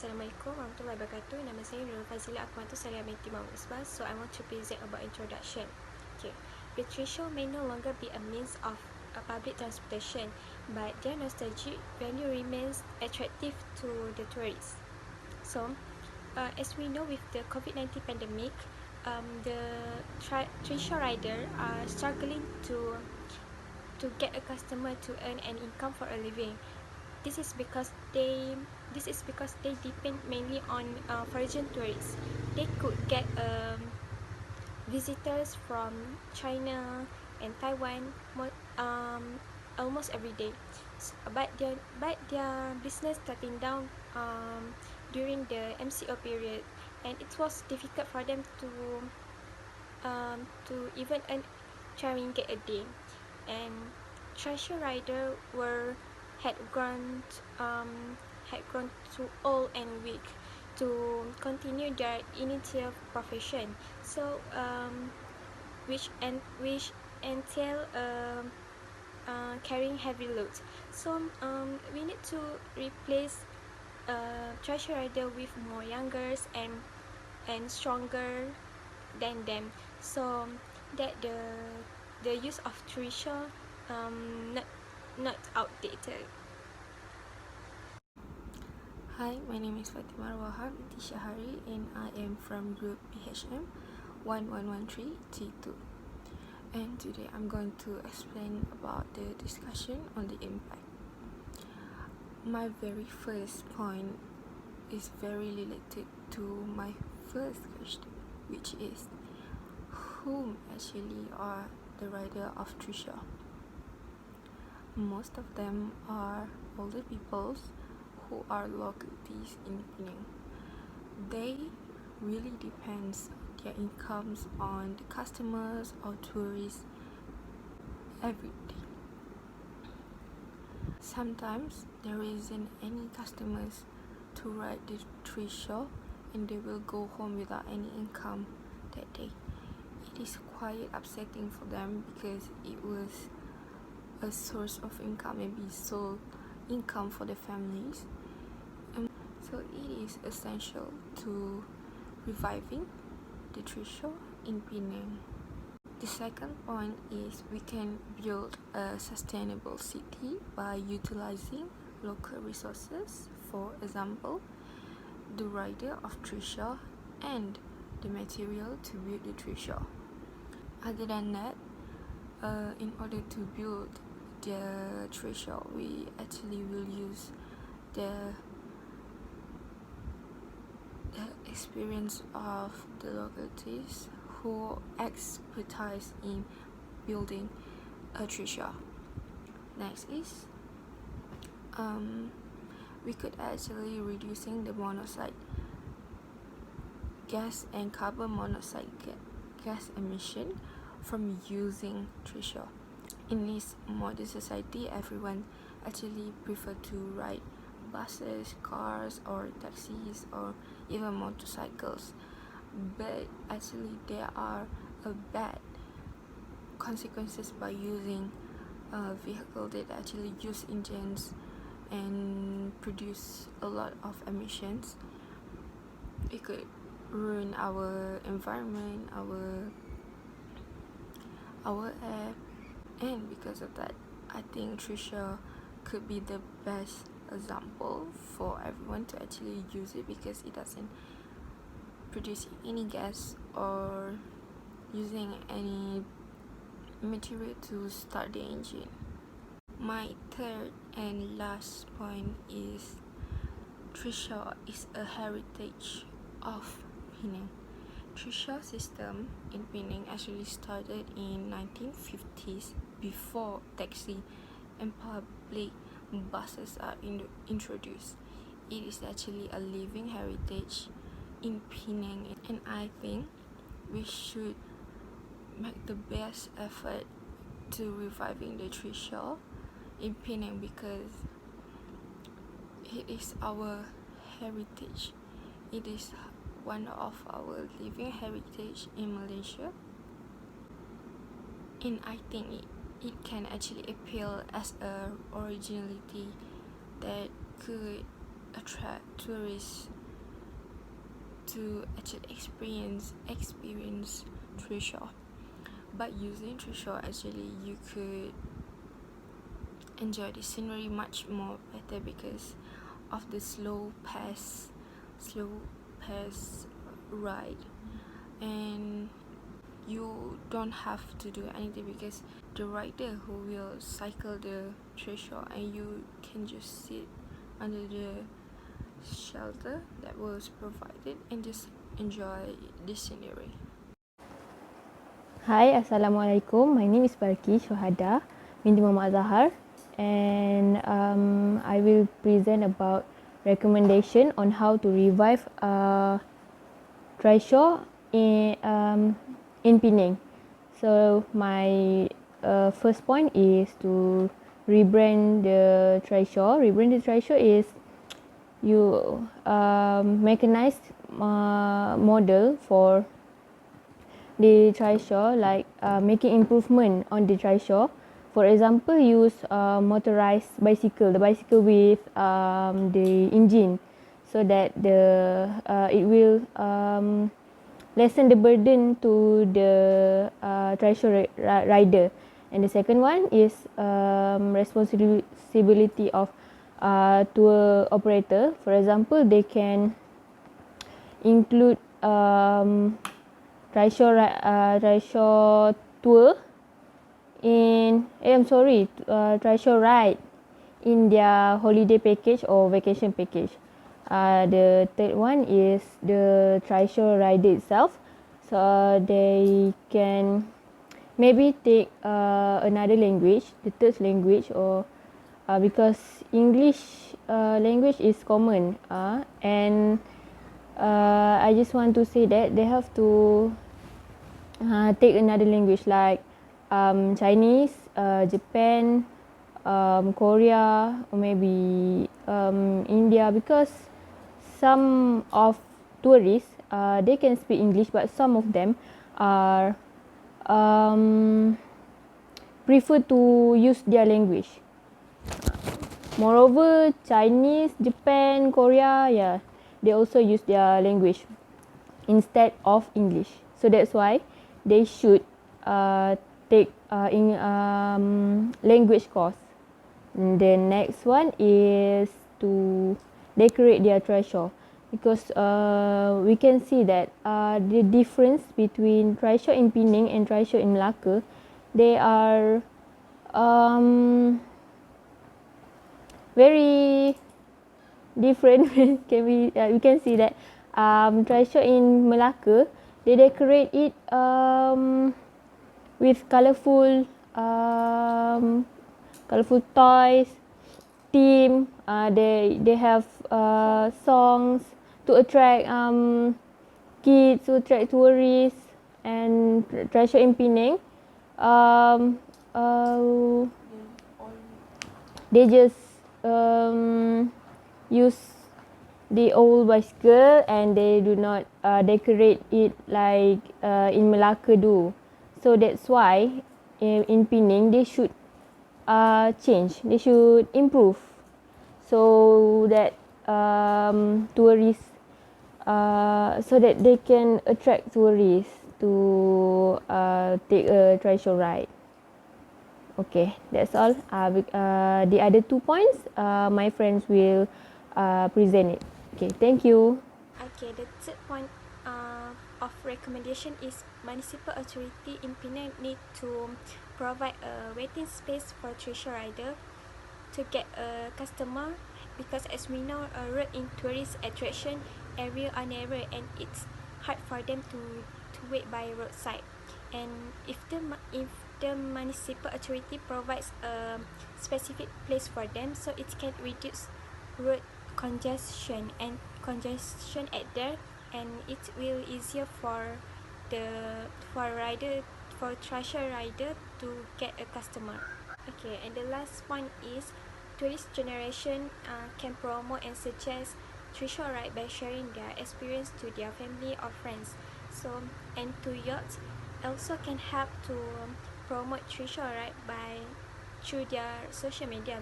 Assalamualaikum warahmatullahi wabarakatuh. Nama saya Nurul Fadzilah Akmatussaliha Binti Misbah. So I want to present about introduction. Okay, the Trishaw may no longer be a means of public transportation, but their nostalgic value remains attractive to the tourists. So, as we know, with the COVID-19 pandemic, the Trishaw rider are struggling to get a customer to earn an income for a living. This is because they depend mainly on foreign tourists. They could get visitors from China and Taiwan almost every day. But their business starting down during the MCO period, and it was difficult for them to even earn 12 ringgit a day. And Trishaw rider had grown too old and weak to continue their initial profession. So which entail carrying heavy loads. So we need to replace Trishaw rider with more younger and stronger than them, so that the use of Trishaw not outdated. Hi, my name is Fatimah Rawahah, Binti Shahari, and I am from Group BHM 1113T2. And today I'm going to explain about the discussion on the impact. My very first point is very related to my first question, which is whom actually are the rider of Trishaw. Most of them are older peoples who are localities in Penang. They really depends their incomes on the customers or tourists every day. Sometimes there isn't any customers to ride the Trishaw, and they will go home without any income that day. It is quite upsetting for them because it was a source of income, maybe sole income for the families. So it is essential to reviving the Trishaw in Penang. The second point is we can build a sustainable city by utilizing local resources, for example, the rider of Trishaw and the material to build the Trishaw. Other than that, in order to build the Trishaw, we actually will use the experience of the localities who expertise in building a Trishaw. Next is we could actually reducing the monoxide gas and carbon monoxide gas emission from using Trishaw. In this modern society, everyone actually prefer to ride buses, cars, or taxis, or even motorcycles. But actually, there are bad consequences by using a vehicle that actually use engines and produce a lot of emissions. It could ruin our environment, our air, and because of that, I think Trishaw could be the best example for everyone to actually use it, because it doesn't produce any gas or using any material to start the engine. My third and last point is Trishaw is a heritage of Penang. Trishaw system in Penang actually started in 1950s, before taxi and public buses are introduced. It is actually a living heritage in Penang, and I think we should make the best effort to reviving the Trishaw in Penang, because it is our heritage. It is one of our living heritage in Malaysia, and I think it can actually appeal as a originality that could attract tourists to actually experience Trishaw. By using Trishaw, actually you could enjoy the scenery much more better because of the slow pace ride, and you don't have to do anything because the rider who will cycle the Trishaw, and you can just sit under the shelter that was provided and just enjoy the scenery. Hi, Assalamualaikum. My name is Balqis, Syuhada, Binti Mohd Azahar, and I will present about recommendation on how to revive Trishaw in Penang. So my first point is to rebrand the Trishaw. Rebrand the Trishaw is you mechanized model for the Trishaw, like making improvement on the Trishaw. For example, use motorized bicycle, the bicycle with the engine, so that it will lessen the burden to the Trishaw rider. And the second one is responsibility of tour operator. For example, they can include Trishaw tour Trishaw ride in their holiday package or vacation package. The third one is the Trishaw rider itself. So they can maybe take another language, the third language, or because English language is common, and I just want to say that they have to take another language like Chinese, Japan, Korea, or maybe India, because some of tourists they can speak English, but some of them are prefer to use their language. Moreover, Chinese, Japan, Korea, yeah, they also use their language instead of English. So that's why they should take language course. And the next one is to decorate their Trishaw, because we can see that the difference between Trishaw in Penang and Trishaw in Malacca, they are very different. We can see that Trishaw in Malacca, they decorate it with colorful toys, theme. They have songs to attract kids, to attract tourists. And Trishaw in Penang, they just use the old bicycle, and they do not decorate it like in Malacca do. So that's why in Penang they should change, they should improve, so that tourists, so that they can attract tourists to take a Trishaw ride. Okay, that's all. The other 2 points, my friends will present it. Okay, thank you. Okay, the third point of recommendation is municipal authority in Penang need to provide a waiting space for Trishaw rider to get a customer, because as we know, a road in tourist attraction area are narrow, and it's hard for them to wait by roadside. And if the municipal authority provides a specific place for them, so it can reduce road congestion at there, and it will easier for Trishaw rider to get a customer. Okay, and the last point is tourist generation can promote and suggest Trishaw ride by sharing their experience to their family or friends. So, and to yachts also can help to promote Trishaw ride through their social media,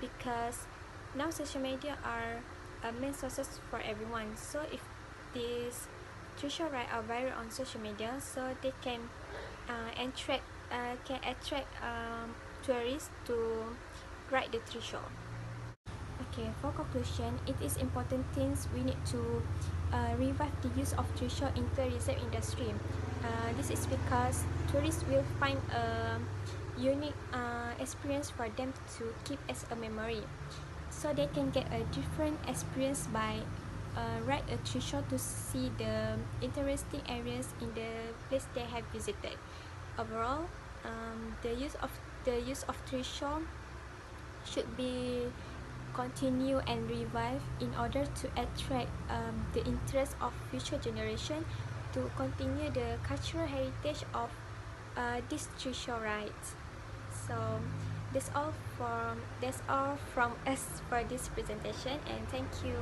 because now social media are main sources for everyone. So if these Trishaw ride are viral on social media, so they can attract tourists to ride the Trishaw. Okay, for conclusion, it is important things we need to revive the use of Trishaw in tourism industry. This is because tourists will find a unique experience for them to keep as a memory, so they can get a different experience by ride a Trishaw to see the interesting areas in the place they have visited. Overall, the use of Trishaw should be continue and revive in order to attract the interest of future generation to continue the cultural heritage of these Trishaw rides. So that's all from us for this presentation, and thank you.